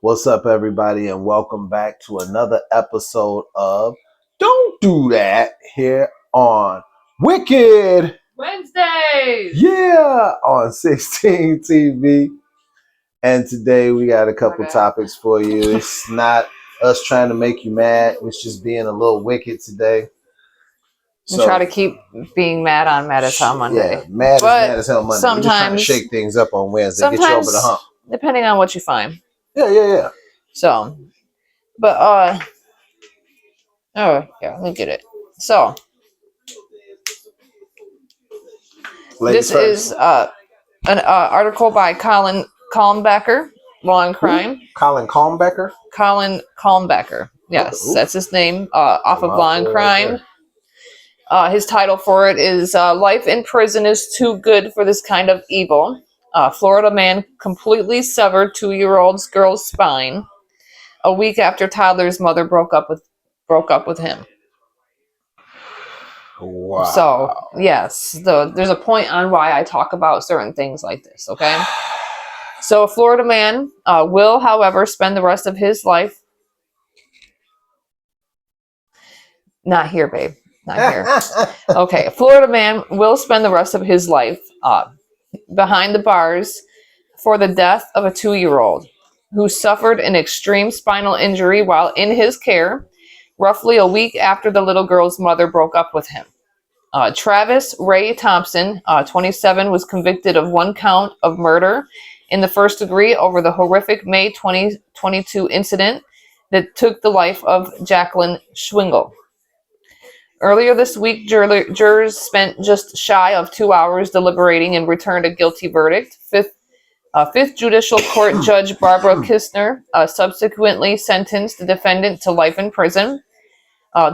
What's up, everybody, and welcome back to another episode of Don't Do That here on Wicked Wednesdays. Yeah, on 16 TV. And today we got a couple topics for you. It's not us trying to make you mad. It's just being a little wicked today. So, try to keep being mad on Mad as Hell Monday. Yeah, mad as hell Monday. We're just trying to shake things up on Wednesday, get you over the hump. Depending on what you find. Yeah. So, but oh yeah, let me get it. So, this is an article by Colin Kalmbecker, Law and Crime. Colin Kalmbecker? Colin Kalmbecker. Yes, that's his name, off of Law and Crime. His title for it is Life in Prison is Too Good for This Kind of Evil. Florida man completely severed 2-year-old girl's spine a week after toddler's mother broke up with him. Wow. So, yes, there's a point on why I talk about certain things like this, okay? So, a Florida man will, however, spend the rest of his life... Not here, babe. Not here. Okay, a Florida man will spend the rest of his life behind the bars for the death of a 2-year-old who suffered an extreme spinal injury while in his care, roughly a week after the little girl's mother broke up with him. Travis Ray Thompson, 27, was convicted of 1 count of murder in the first degree over the horrific May 2022 incident that took the life of Jacqueline Schwingle. Earlier this week, jurors spent just shy of 2 hours deliberating and returned a guilty verdict. Fifth Judicial Court Judge Barbara Kistner subsequently sentenced the defendant to life in prison.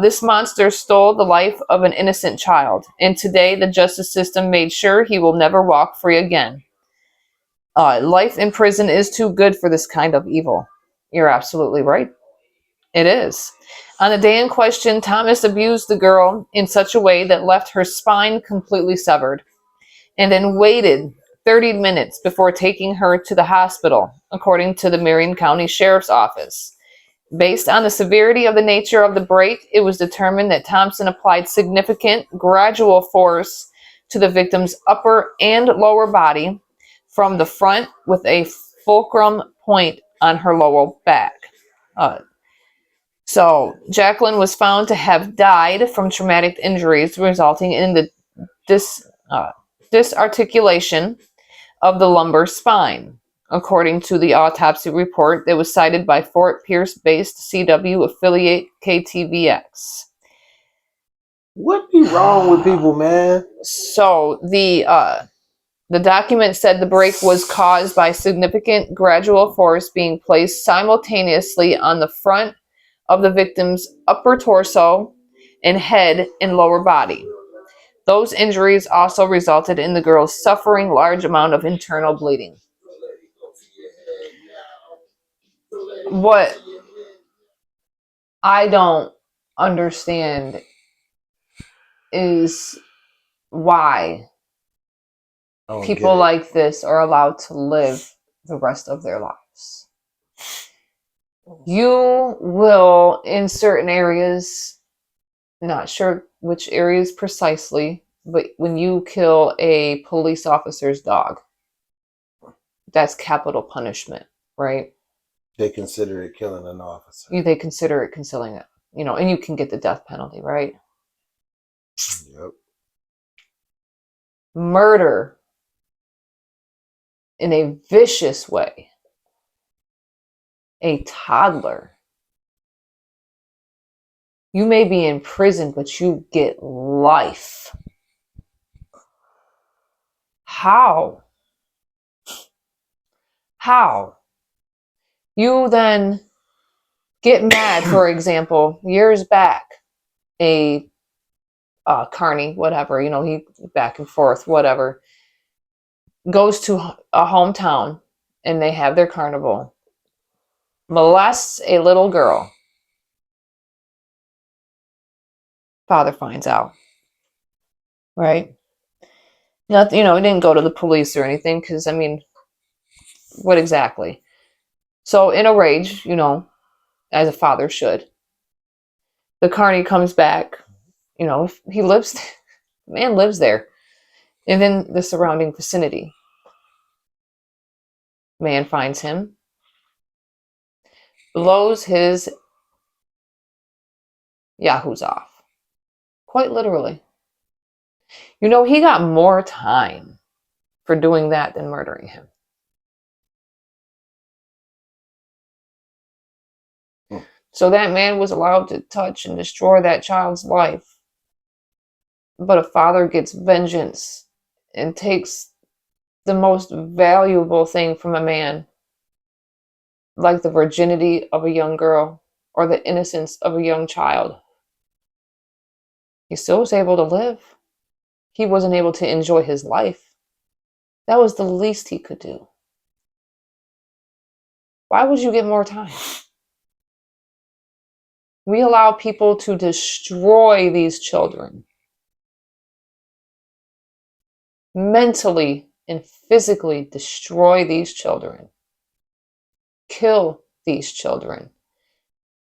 This monster stole the life of an innocent child, and today the justice system made sure he will never walk free again. Life in prison is too good for this kind of evil. You're absolutely right. It is. On the day in question, Thomas abused the girl in such a way that left her spine completely severed, and then waited 30 minutes before taking her to the hospital, according to the Marion County Sheriff's Office. Based on the severity of the nature of the break, it was determined that Thompson applied significant, gradual force to the victim's upper and lower body from the front with a fulcrum point on her lower back. So, Jacqueline was found to have died from traumatic injuries resulting in the disarticulation of the lumbar spine, according to the autopsy report that was cited by Fort Pierce-based CW affiliate KTVX. What be wrong with people, man? So, the document said the break was caused by significant gradual force being placed simultaneously on the front of the victim's upper torso and head and lower body. Those injuries also resulted in the girl suffering large amount of internal bleeding. What I don't understand is why people like this are allowed to live the rest of their lives. You will, in certain areas, not sure which areas precisely, but when you kill a police officer's dog, that's capital punishment, right? They consider it killing an officer. They consider it concealing it, and you can get the death penalty, right? Yep. Murder in a vicious way. A toddler. You may be in prison, but you get life. How? You then get mad, for example, years back, a carny, whatever, he back and forth, whatever, goes to a hometown and they have their carnival, molests a little girl. Father finds out, right? Not, he didn't go to the police or anything because, what exactly? So in a rage, as a father should, the carney comes back. If he lives, the man lives there, and in the surrounding vicinity. Man finds him, blows his yahoos off. Quite literally. He got more time for doing that than murdering him. So that man was allowed to touch and destroy that child's life. But a father gets vengeance and takes the most valuable thing from a man, like the virginity of a young girl or the innocence of a young child. He still was able to live. He wasn't able to enjoy his life. That was the least he could do. Why would you get more time? We allow people to destroy these children, mentally and physically destroy these children, kill these children.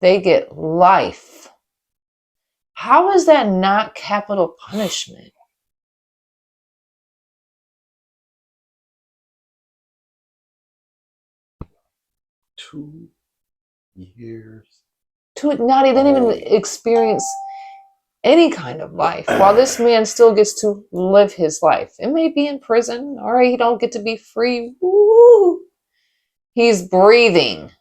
They get life. How is that not capital punishment? Two years. They didn't even experience any kind of life, while this man still gets to live his life. It may be in prison, or he don't get to be free. Woo! He's breathing.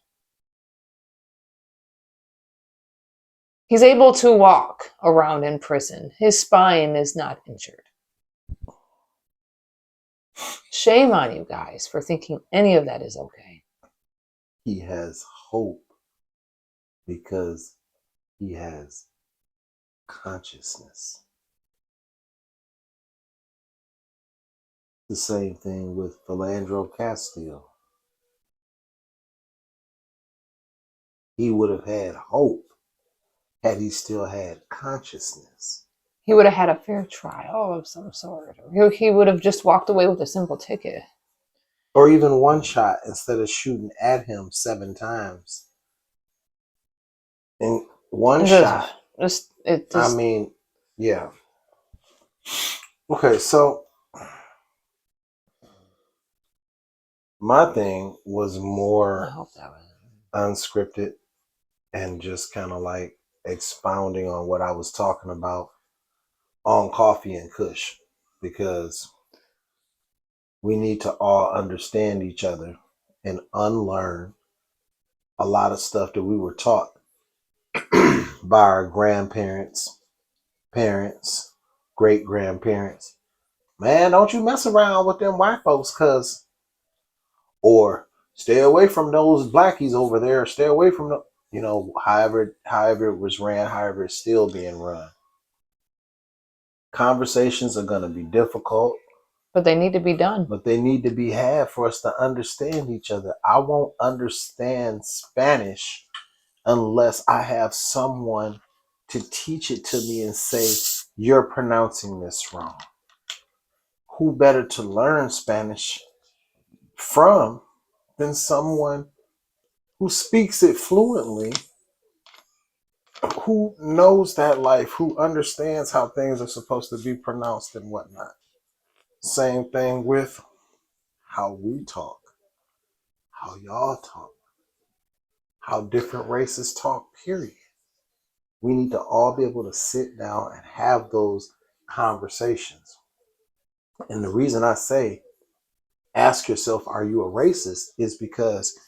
He's able to walk around in prison. His spine is not injured. Shame on you guys for thinking any of that is okay. He has hope because he has consciousness. The same thing with Philandro Castile. He would have had hope had he still had consciousness. He would have had a fair trial of some sort. He would have just walked away with a simple ticket. Or even one shot instead of shooting at him 7 times. In one shot. I mean, yeah. Okay, so my thing was more unscripted and just kind of like expounding on what I was talking about on Coffee and Kush, because we need to all understand each other and unlearn a lot of stuff that we were taught by our grandparents, parents, great grandparents. Man, don't you mess around with them white folks, or stay away from those blackies over there. Stay away from the, however it was ran, however it's still being run. Conversations are going to be difficult. But they need to be done. But they need to be had for us to understand each other. I won't understand Spanish unless I have someone to teach it to me and say, you're pronouncing this wrong. Who better to learn Spanish from than someone who speaks it fluently, who knows that life, who understands how things are supposed to be pronounced and whatnot. Same thing with how we talk, how y'all talk, how different races talk, period. We need to all be able to sit down and have those conversations. And the reason I say, ask yourself, are you a racist? Is because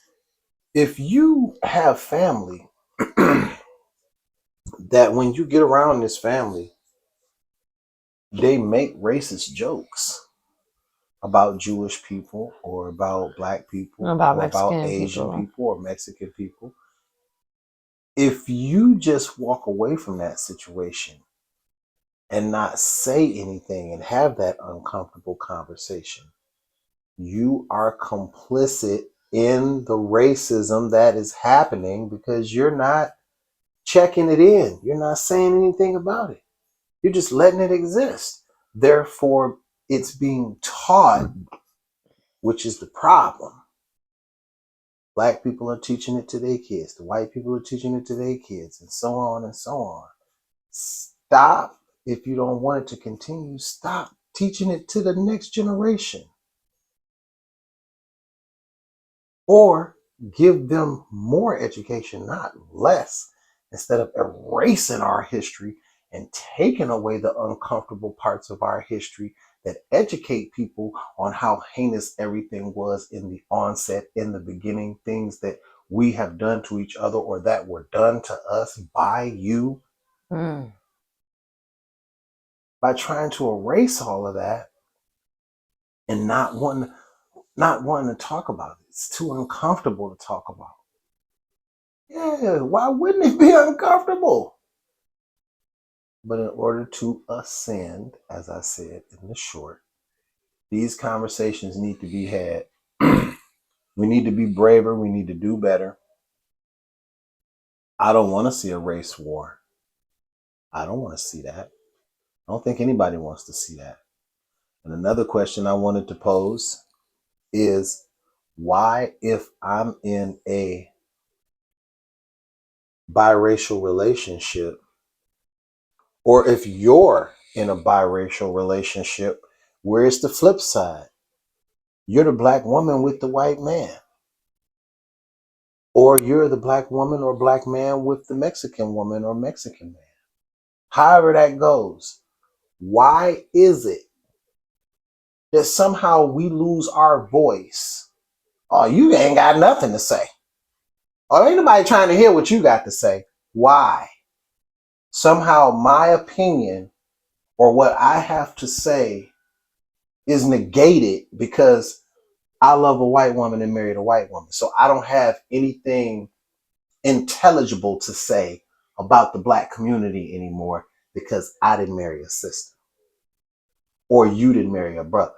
if you have family that when you get around this family, they make racist jokes about Jewish people or about black people or about Asian people or Mexican people. If you just walk away from that situation and not say anything and have that uncomfortable conversation, you are complicit in the racism that is happening because you're not checking it in. You're not saying anything about it. You're just letting it exist. Therefore, it's being taught, which is the problem. Black people are teaching it to their kids. The white people are teaching it to their kids, and so on and so on. Stop. If you don't want it to continue, stop teaching it to the next generation. Or give them more education, not less, instead of erasing our history and taking away the uncomfortable parts of our history that educate people on how heinous everything was in the onset, in the beginning, things that we have done to each other or that were done to us by you. By trying to erase all of that and not wanting to talk about it. It's too uncomfortable to talk about. Yeah, why wouldn't it be uncomfortable? But in order to ascend, as I said in the short, these conversations need to be had. We need to be braver. We need to do better. I don't want to see a race war. I don't want to see that. I don't think anybody wants to see that. And another question I wanted to pose is, why, if I'm in a biracial relationship, or if you're in a biracial relationship, where's the flip side? You're the black woman with the white man. Or you're the black woman or black man with the Mexican woman or Mexican man. However that goes. Why is it that somehow we lose our voice? Oh, you ain't got nothing to say. Oh, ain't nobody trying to hear what you got to say. Why? Somehow my opinion or what I have to say is negated because I love a white woman and married a white woman. So I don't have anything intelligible to say about the black community anymore because I didn't marry a sister, or you didn't marry a brother,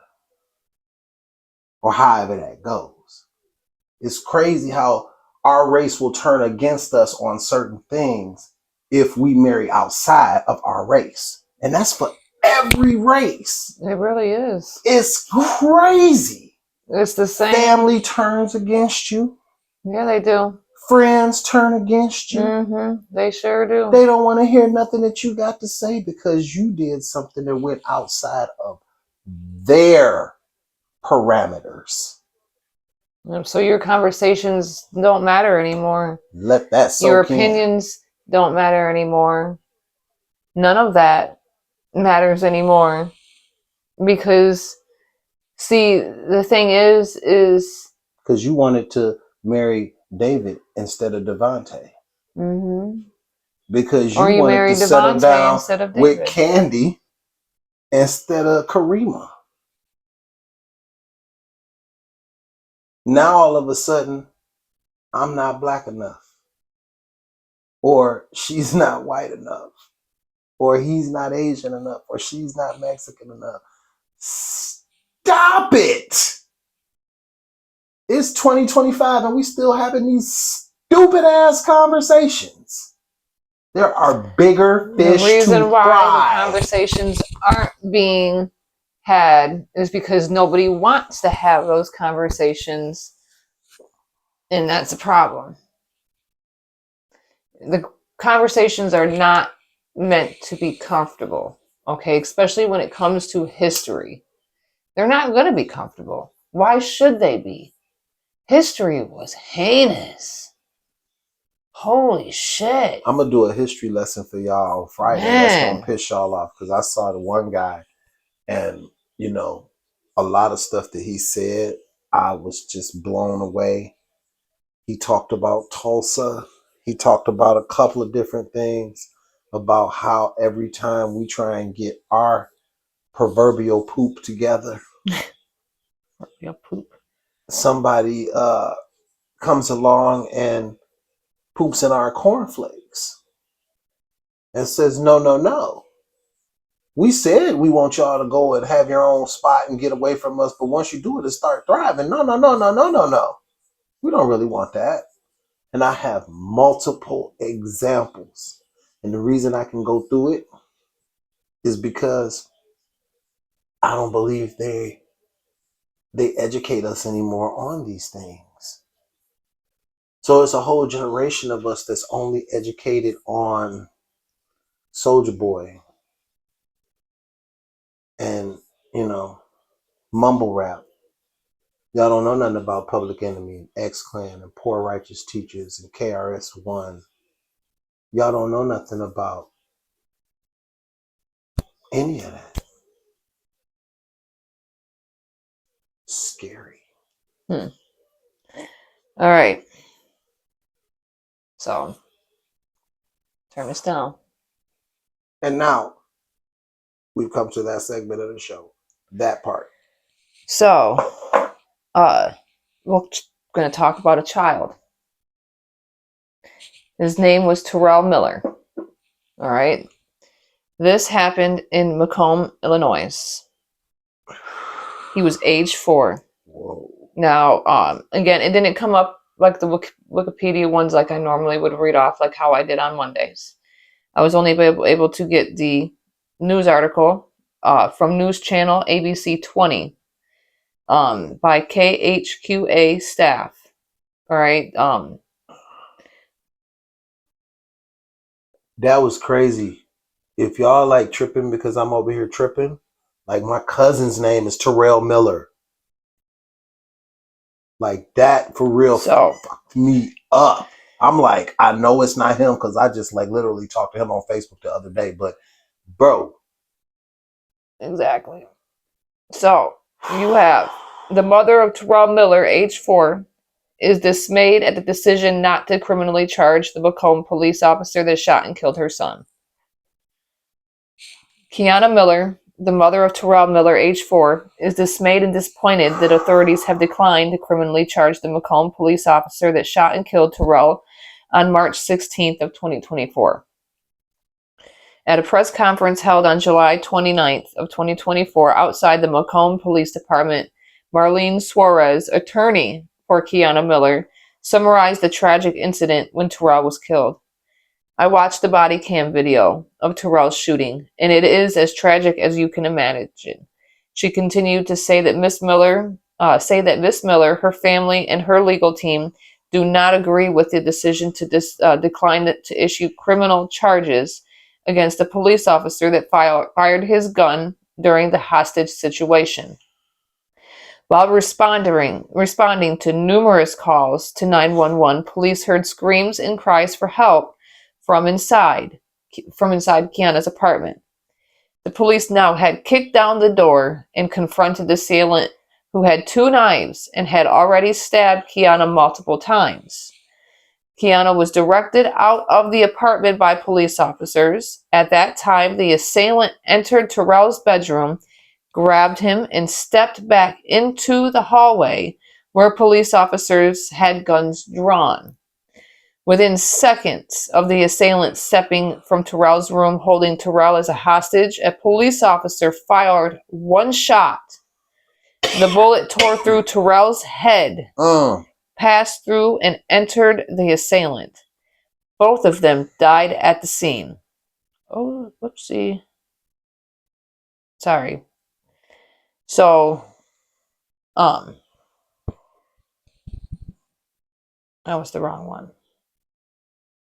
or however that goes. It's crazy how our race will turn against us on certain things if we marry outside of our race. And that's for every race. It really is. It's crazy. It's the same. Family turns against you. Yeah, they do. Friends turn against you. Mm-hmm. They sure do. They don't want to hear nothing that you got to say because you did something that went outside of their parameters. So your conversations don't matter anymore. Let that soak Your opinions don't matter anymore. None of that matters anymore. Because, see, the thing is because you wanted to marry David instead of Devontae. Mm-hmm. Because you wanted to settle down with Candy instead of Karima. Now all of a sudden, I'm not black enough. Or she's not white enough. Or he's not Asian enough. Or she's not Mexican enough. Stop it! It's 2025 and we still having these stupid ass conversations. There are bigger fish to fry. The reason why the conversations aren't being had is because nobody wants to have those conversations, and that's a problem. The conversations are not meant to be comfortable, okay? Especially when it comes to history. They're not going to be comfortable. Why should they be? History was heinous. Holy shit. I'm going to do a history lesson for y'all on Friday. Man. That's going to piss y'all off because I saw the one guy and, you know, a lot of stuff that he said, I was just blown away. He talked about Tulsa. He talked about a couple of different things about how every time we try and get our proverbial poop together, somebody comes along and poops in our cornflakes and says, no, no, no. We said we want y'all to go and have your own spot and get away from us, but once you do it, start thriving. No, no, no, no, no, no, no. We don't really want that. And I have multiple examples. And the reason I can go through it is because I don't believe they educate us anymore on these things. So it's a whole generation of us that's only educated on Soulja Boy and, mumble rap. Y'all don't know nothing about Public Enemy and X-Clan and Poor Righteous Teachers and KRS-One. Y'all don't know nothing about any of that. Scary. All right. So, turn this down. And now, we've come to that segment of the show. That part. So, we're going to talk about a child. His name was Terrell Miller. All right. This happened in Macomb, Illinois. He was age 4. Whoa. Now, again, it didn't come up like the Wikipedia ones like I normally would read off, like how I did on Mondays. I was only able to get the news article from news channel ABC 20 by KHQA staff. All right. That was crazy. If y'all like tripping because I'm over here tripping, like my cousin's name is Terrell Miller. Like that for real fucked me up. I'm like, I know it's not him because I just like literally talked to him on Facebook the other day, but bro. Exactly. So you have the mother of Terrell Miller, age 4, is dismayed at the decision not to criminally charge the Macomb police officer that shot and killed her son. Kiana Miller, the mother of Terrell Miller, age 4, is dismayed and disappointed that authorities have declined to criminally charge the Macomb police officer that shot and killed Terrell on March 16th of 2024. At a press conference held on July 29th of 2024 outside the Macomb Police Department, Marlene Suarez, attorney for Kiana Miller, summarized the tragic incident when Terrell was killed. I watched the body cam video of Terrell's shooting, and it is as tragic as you can imagine. She continued to say that Miss Miller, her family, and her legal team do not agree with the decision to decline to issue criminal charges against a police officer that fired his gun during the hostage situation. While responding to numerous calls to 911, police heard screams and cries for help from inside Kiana's apartment. The police now had kicked down the door and confronted the assailant, who had 2 knives and had already stabbed Kiana multiple times. Kiana was directed out of the apartment by police officers. At that time, the assailant entered Terrell's bedroom, grabbed him, and stepped back into the hallway where police officers had guns drawn. Within seconds of the assailant stepping from Terrell's room holding Terrell as a hostage, a police officer fired 1 shot. The bullet tore through Terrell's head, passed through, and entered the assailant. Both of them died at the scene. Oh, whoopsie. Sorry. So, that was the wrong one.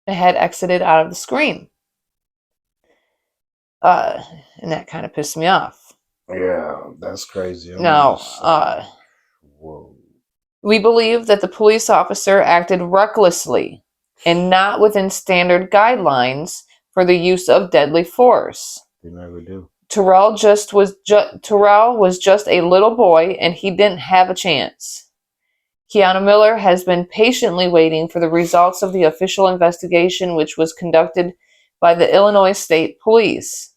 It had exited out of the screen. And that kind of pissed me off. Yeah, that's crazy. Now, whoa. We believe that the police officer acted recklessly and not within standard guidelines for the use of deadly force. They never do. Terrell was just a little boy, and he didn't have a chance. Kiana Miller has been patiently waiting for the results of the official investigation, which was conducted by the Illinois State Police.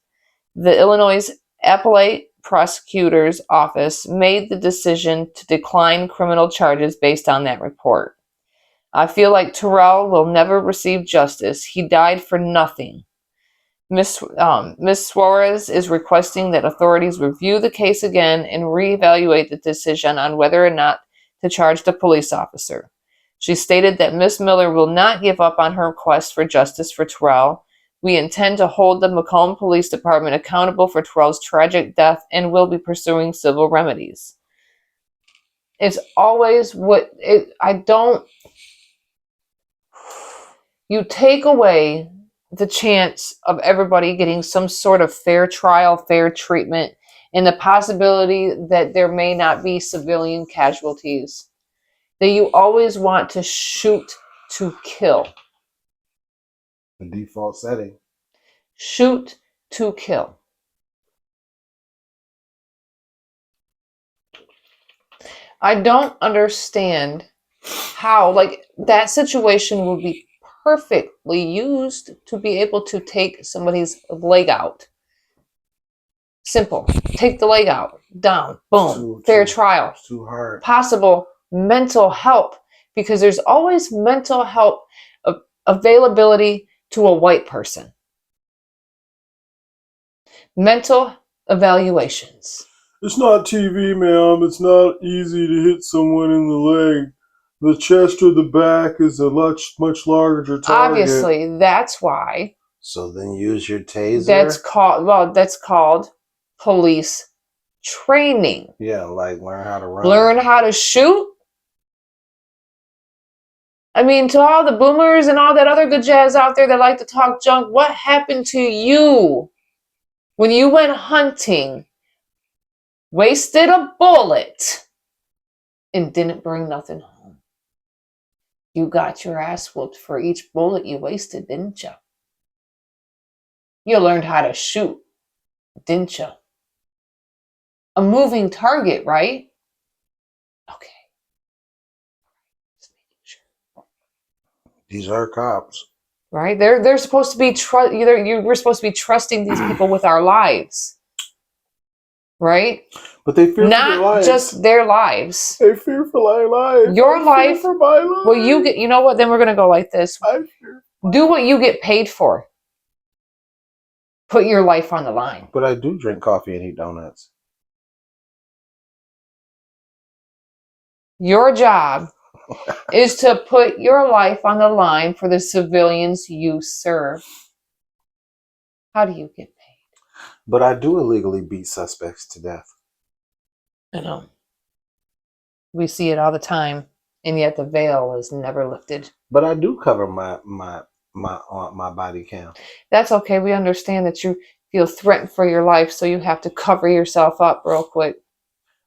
The Illinois Appellate Prosecutor's Office made the decision to decline criminal charges based on that report. I feel like Terrell will never receive justice. He died for nothing. Ms. Suarez is requesting that authorities review the case again and reevaluate the decision on whether or not to charge the police officer. She stated that Ms. Miller will not give up on her quest for justice for Terrell. We intend to hold the Macomb Police Department accountable for Terrell's tragic death and will be pursuing civil remedies. It's always you take away the chance of everybody getting some sort of fair trial, fair treatment, and the possibility that there may not be civilian casualties. That you always want to shoot to kill. The default setting. Shoot to kill. I don't understand how, like, that situation would be perfectly used to be able to take somebody's leg out. Simple. Take the leg out. Down. Boom. Fair trial. Too hard. Possible mental help, because there's always mental help availability to a white person. Mental evaluations. It's not TV, ma'am. It's not easy to hit someone in the leg. The chest or the back is a much larger target. Obviously, that's why. So then use your taser. That's called police training. Yeah, like learn how to run. Learn how to shoot. I mean, to all the boomers and all that other good jazz out there that like to talk junk, what happened to you when you went hunting, wasted a bullet, and didn't bring nothing home? You got your ass whooped for each bullet you wasted, didn't you? You learned how to shoot, didn't you? A moving target, right? Okay. Just making sure. These are cops. Right? They're supposed to be we're supposed to be trusting these people with our lives. Right? But they fear not for their lives. Just their lives. They fear for my life. Your life. Fear for my life. Well, you know what? Then we're gonna go like this. I fear. Do what you get paid for. Put your life on the line. But I do drink coffee and eat donuts. Your job is to put your life on the line for the civilians you serve. How do you get paid? But I do illegally beat suspects to death. I know. We see it all the time, and yet the veil is never lifted. But I do cover my body cam. That's okay. We understand that you feel threatened for your life, so you have to cover yourself up real quick.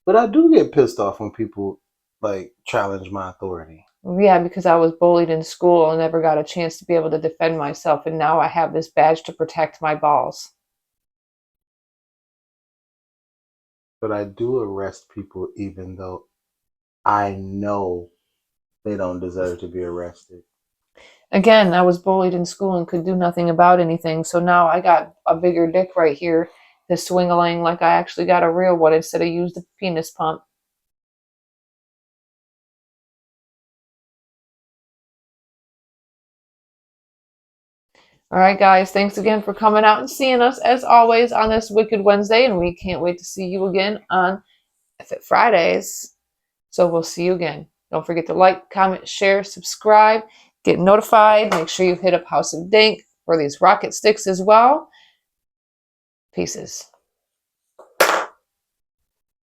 But I do get pissed off when people like challenge my authority. Yeah, because I was bullied in school and never got a chance to be able to defend myself, and now I have this badge to protect my balls. But I do arrest people even though I know they don't deserve to be arrested. Again, I was bullied in school and could do nothing about anything, so now I got a bigger dick right here to swing-a-lang like I actually got a real one instead of use the penis pump. All right, guys, thanks again for coming out and seeing us, as always, on this Wicked Wednesday, and we can't wait to see you again on Fit Fridays. So we'll see you again. Don't forget to like, comment, share, subscribe, get notified. Make sure you hit up House of Dink for these rocket sticks as well. Pieces.